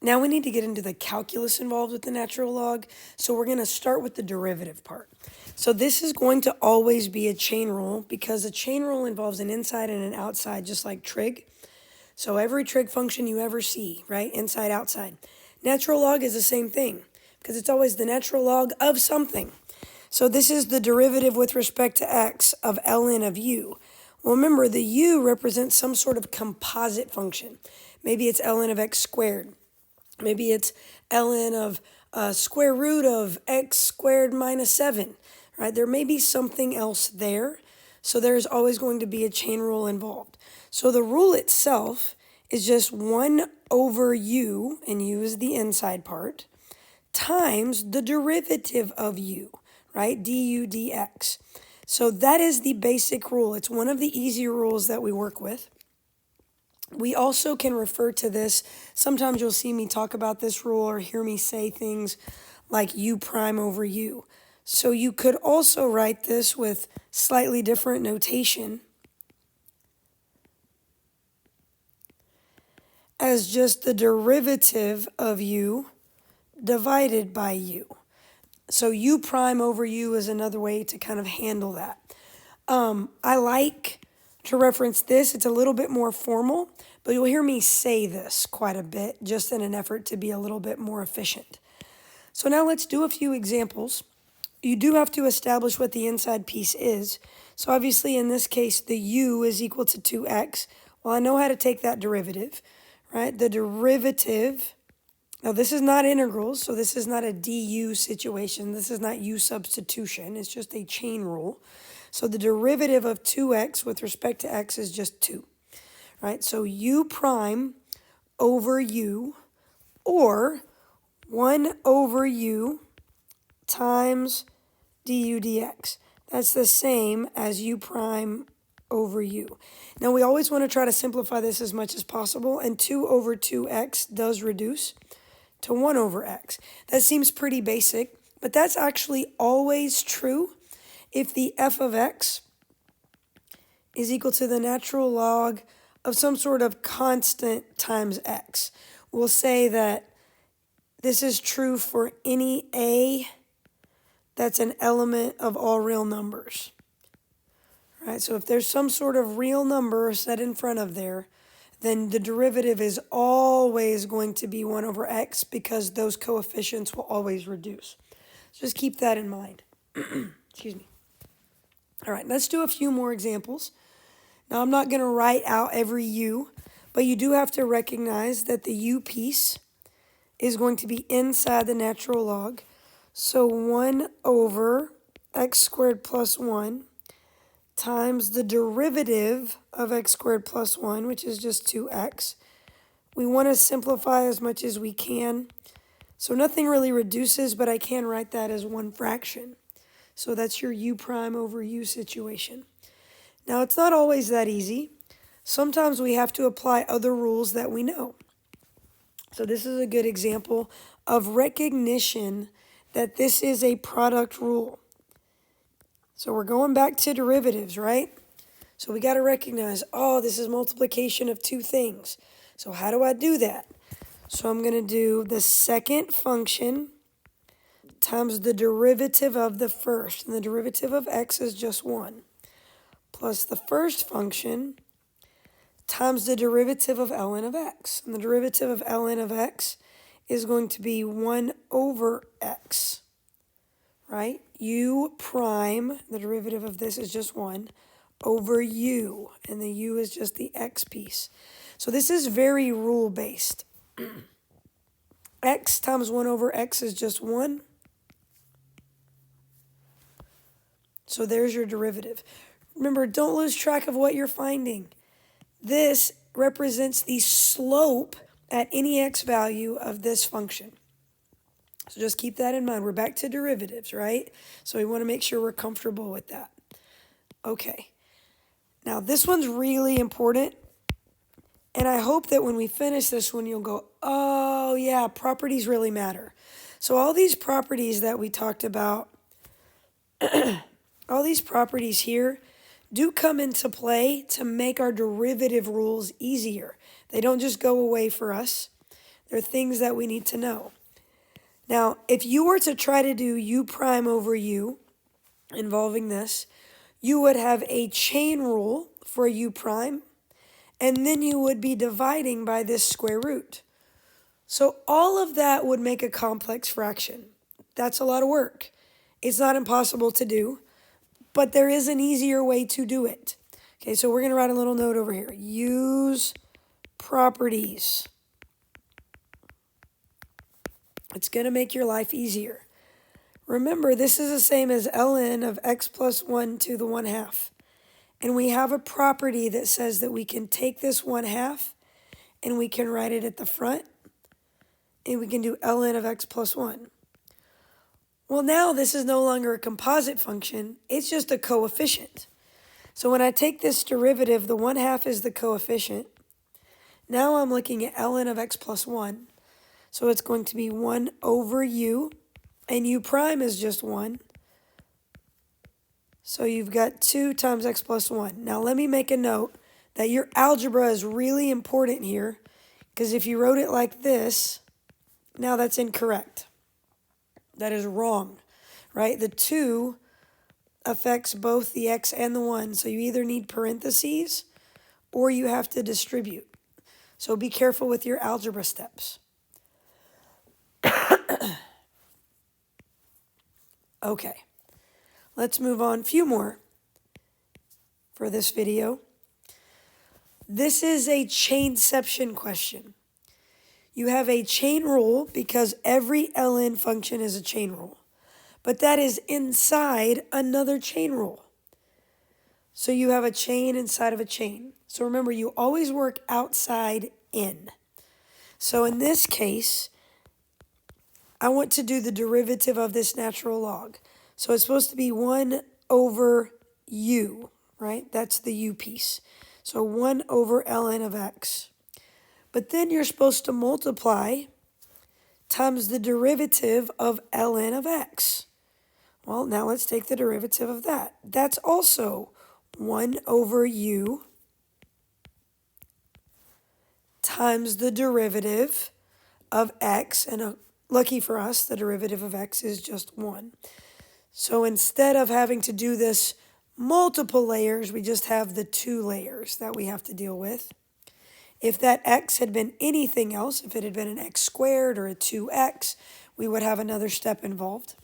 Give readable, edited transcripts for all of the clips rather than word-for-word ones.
Now we need to get into the calculus involved with the natural log. So we're going to start with the derivative part. So this is going to always be a chain rule because a chain rule involves an inside and an outside, just like trig. So every trig function you ever see, right, inside, outside. Natural log is the same thing because it's always the natural log of something. So this is the derivative with respect to x of ln of u. Well, remember, the u represents some sort of composite function. Maybe it's ln of x squared. Maybe it's ln of square root of x squared minus 7, right? There may be something else there, so there's always going to be a chain rule involved. So the rule itself is just 1 over u, and u is the inside part, times the derivative of u, right? du dx. So that is the basic rule. It's one of the easier rules that we work with. We also can refer to this, sometimes you'll see me talk about this rule or hear me say things like u prime over u. So you could also write this with slightly different notation as just the derivative of u divided by u. So u prime over u is another way to kind of handle that. I like to reference this. It's a little bit more formal, but you'll hear me say this quite a bit just in an effort to be a little bit more efficient. So now let's do a few examples. You do have to establish what the inside piece is. So obviously in this case, the u is equal to 2x. Well, I know how to take that derivative, right? The derivative, now this is not integrals, so this is not a du situation. This is not u substitution. It's just a chain rule. So the derivative of 2x with respect to x is just 2, right? So u prime over u, or 1 over u times du dx. That's the same as u prime over u. Now we always want to try to simplify this as much as possible, and 2 over 2x does reduce to 1 over x. That seems pretty basic, but that's actually always true if the f of x is equal to the natural log of some sort of constant times x. We'll say that this is true for any a that's an element of all real numbers. Right? So if there's some sort of real number set in front of there, then the derivative is always going to be 1 over x because those coefficients will always reduce. So just keep that in mind. Excuse me. All right, let's do a few more examples. Now, I'm not going to write out every u, but you do have to recognize that the u piece is going to be inside the natural log. So 1 over x squared plus 1 times the derivative of x squared plus 1, which is just 2x. We want to simplify as much as we can. So nothing really reduces, but I can write that as one fraction. So that's your u prime over u situation. Now, it's not always that easy. Sometimes we have to apply other rules that we know. So this is a good example of recognition that this is a product rule. So we're going back to derivatives, right? So we got to recognize, oh, this is multiplication of two things. So how do I do that? So I'm going to do the second function times the derivative of the first. And the derivative of x is just 1. Plus the first function times the derivative of ln of x. And the derivative of ln of x is going to be 1 over x, right? U prime, the derivative of this is just 1, over u. And the u is just the x piece. So this is very rule-based. X times 1 over x is just 1. So there's your derivative. Remember, don't lose track of what you're finding. This represents the slope at any x value of this function. So just keep that in mind. We're back to derivatives, right? So we want to make sure we're comfortable with that. Okay. Now, this one's really important. And I hope that when we finish this one, you'll go, oh, yeah, properties really matter. So all these properties that we talked about, all these properties here do come into play to make our derivative rules easier. They don't just go away for us. They're things that we need to know. Now, if you were to try to do u prime over u involving this, you would have a chain rule for u prime, and then you would be dividing by this square root. So all of that would make a complex fraction. That's a lot of work. It's not impossible to do, but there is an easier way to do it. Okay, so we're going to write a little note over here. Use properties. It's going to make your life easier. Remember, this is the same as ln of x plus 1 to the 1/2. And we have a property that says that we can take this 1/2 and we can write it at the front. And we can do ln of x plus 1. Well, now this is no longer a composite function. It's just a coefficient. So when I take this derivative, the 1/2 is the coefficient. Now I'm looking at ln of x plus 1. So it's going to be 1 over u, and u prime is just 1. So you've got 2 times x plus 1. Now let me make a note that your algebra is really important here, because if you wrote it like this, now that's incorrect. That is wrong, right? The 2 affects both the x and the 1, so you either need parentheses or you have to distribute. So be careful with your algebra steps. Okay, let's move on. A few more for this video. This is a chainception question. You have a chain rule because every ln function is a chain rule, but that is inside another chain rule. So you have a chain inside of a chain. So remember, you always work outside in. So in this case, I want to do the derivative of this natural log. So it's supposed to be 1 over u, right? That's the u piece. So 1 over ln of x. But then you're supposed to multiply times the derivative of ln of x. Well, now let's take the derivative of that. That's also 1 over u times the derivative of x, and lucky for us, the derivative of x is just 1. So instead of having to do this multiple layers, we just have the 2 layers that we have to deal with. If that x had been anything else, if it had been an x squared or a 2x, we would have another step involved.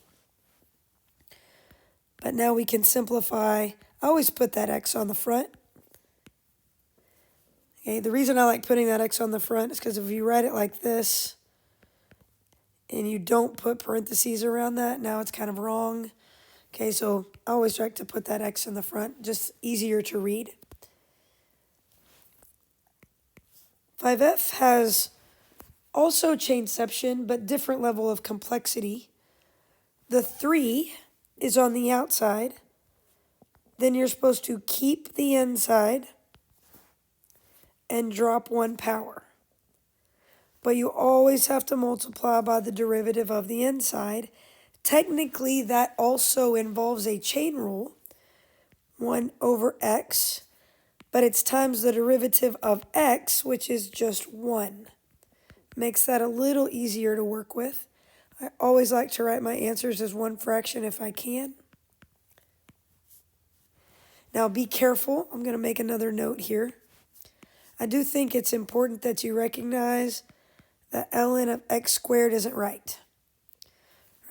But now we can simplify. I always put that x on the front. Okay, the reason I like putting that x on the front is because if you write it like this and you don't put parentheses around that, now it's kind of wrong. Okay, so I always like to put that x in the front, just easier to read. 5f has also chainception, but different level of complexity. The 3 is on the outside. Then you're supposed to keep the inside and drop 1 power. But you always have to multiply by the derivative of the inside. Technically, that also involves a chain rule, 1 over x, but it's times the derivative of x, which is just 1. Makes that a little easier to work with. I always like to write my answers as 1 fraction if I can. Now be careful. I'm going to make another note here. I do think it's important that you recognize that ln of x squared isn't right.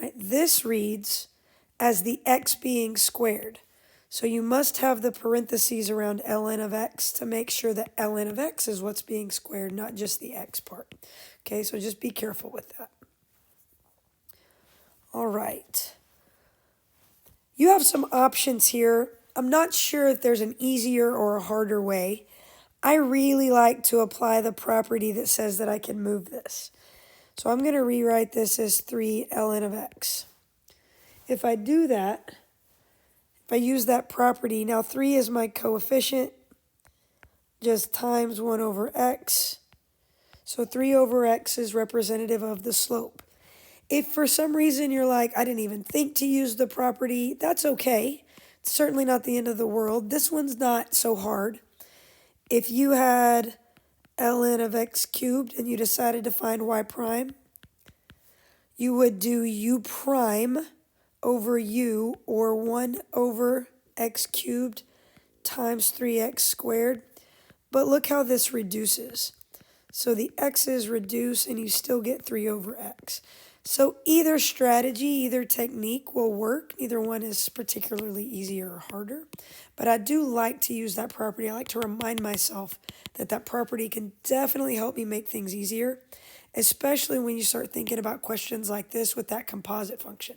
Right? This reads as the x being squared. So you must have the parentheses around ln of x to make sure that ln of x is what's being squared, not just the x part. Okay, so just be careful with that. All right. You have some options here. I'm not sure if there's an easier or a harder way. I really like to apply the property that says that I can move this. So I'm going to rewrite this as 3 ln of x. If I do that, if I use that property, now 3 is my coefficient, just times 1 over x. So 3 over x is representative of the slope. If for some reason you're like, I didn't even think to use the property, that's okay. It's certainly not the end of the world. This one's not so hard. If you had ln of x cubed and you decided to find y prime, you would do u prime over u, or 1 over x cubed times 3x squared. But look how this reduces. So the x's reduce and you still get 3 over x. So either strategy, either technique will work. Neither one is particularly easier or harder. But I do like to use that property. I like to remind myself that that property can definitely help me make things easier, especially when you start thinking about questions like this with that composite function.